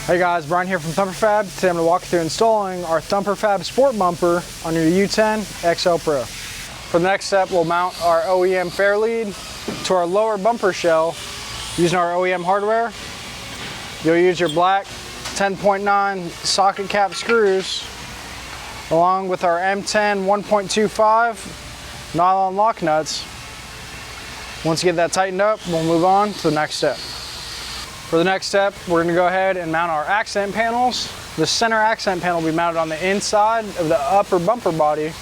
Hey guys, Brian here from Thumper Fab. Today I'm going to walk you through installing our Thumper Fab Sport Bumper on your U10 XL Pro. For the next step, we'll mount our OEM Fairlead to our lower bumper shell using our OEM hardware. You'll use your black 10.9 socket cap screws along with our M10 1.25 nylon lock nuts. Once you get that tightened up, we'll move on to the next step. For the next step, we're going to go ahead and mount our accent panels. The center accent panel will be mounted on the inside of the upper bumper body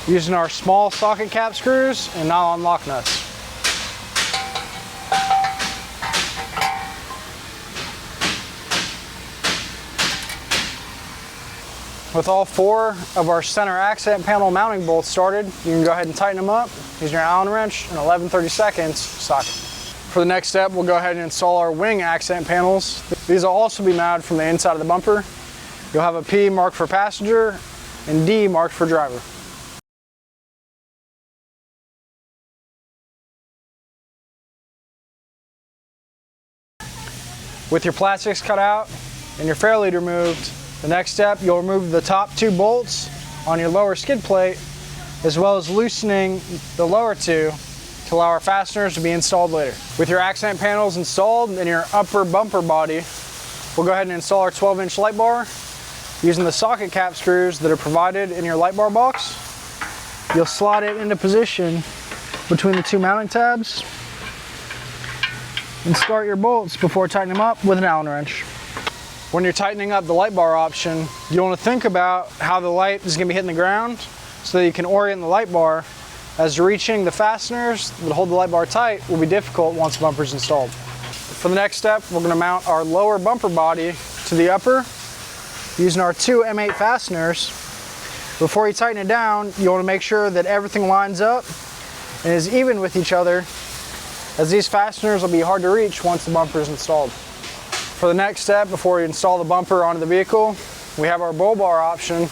using our small socket cap screws and nylon lock nuts. With all four of our center accent panel mounting bolts started, you can go ahead and tighten them up using your Allen wrench and 11/32 socket. For the next step, we'll go ahead and install our wing accent panels. These will also be mounted from the inside of the bumper. You'll have a P marked for passenger and D marked for driver. With your plastics cut out and your Fairlead removed, the next step, you'll remove the top two bolts on your lower skid plate, as well as loosening the lower two to allow our fasteners to be installed later. With your accent panels installed in your upper bumper body, we'll go ahead and install our 12-inch light bar using the socket cap screws that are provided in your light bar box. You'll slide it into position between the two mounting tabs and start your bolts before tightening them up with an Allen wrench. When you're tightening up the light bar option, you want to think about how the light is going to be hitting the ground so that you can orient the light bar, as reaching the fasteners that hold the light bar tight will be difficult once the bumper is installed. For the next step, we're going to mount our lower bumper body to the upper using our two M8 fasteners. Before you tighten it down, you want to make sure that everything lines up and is even with each other, as these fasteners will be hard to reach once the bumper is installed. For the next step, before you install the bumper onto the vehicle, we have our Bullbar option,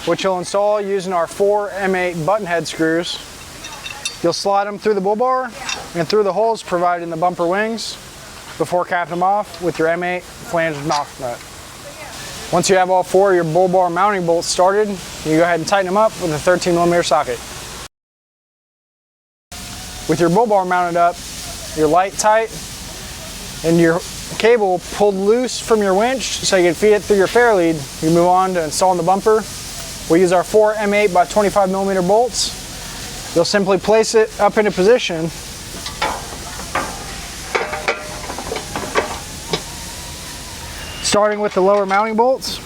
which you'll install using our 4 M8 button head screws. You'll slide them through the Bullbar and through the holes provided in the bumper wings before capping them off with your M8 flanged mouth nut. Once you have all four of your Bullbar mounting bolts started, you go ahead and tighten them up with a 13mm socket. With your Bullbar mounted up, your light tight, and your cable pulled loose from your winch so you can feed it through your Fairlead, you move on to installing the bumper. We'll use our 4 M8 by 25mm bolts. You'll simply place it up into position. Starting with the lower mounting bolts.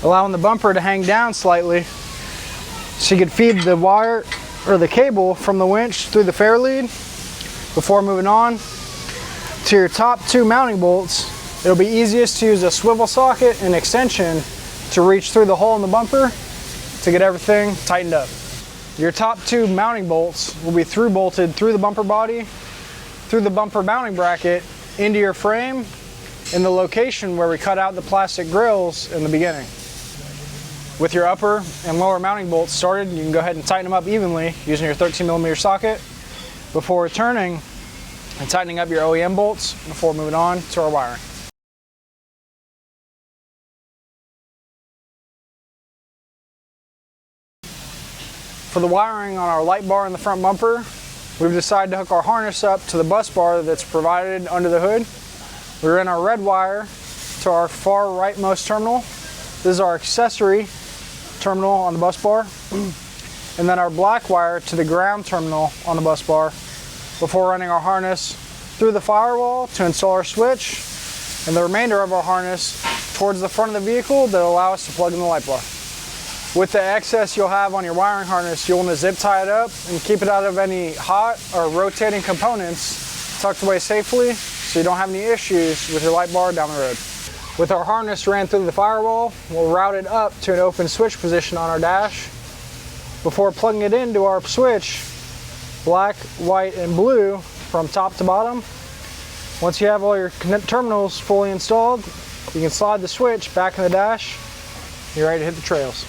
Allowing the bumper to hang down slightly so you can feed the wire or the cable from the winch through the Fairlead. Before moving on to your top two mounting bolts, it'll be easiest to use a swivel socket and extension to reach through the hole in the bumper to get everything tightened up. Your top two mounting bolts will be through bolted through the bumper body, through the bumper mounting bracket, into your frame in the location where we cut out the plastic grills in the beginning. With your upper and lower mounting bolts started, you can go ahead and tighten them up evenly using your 13mm socket before returning and tightening up your OEM bolts before moving on to our wiring. For the wiring on our light bar in the front bumper, we've decided to hook our harness up to the bus bar that's provided under the hood. We run our red wire to our far rightmost terminal. This is our accessory terminal on the bus bar, and then our black wire to the ground terminal on the bus bar before running our harness through the firewall to install our switch and the remainder of our harness towards the front of the vehicle that will allow us to plug in the light bar. With the excess you'll have on your wiring harness, you'll want to zip tie it up and keep it out of any hot or rotating components, tucked away safely so you don't have any issues with your light bar down the road. With our harness ran through the firewall, we'll route it up to an open switch position on our dash before plugging it into our switch, black, white, and blue from top to bottom. Once you have all your terminals fully installed, you can slide the switch back in the dash. You're ready to hit the trails.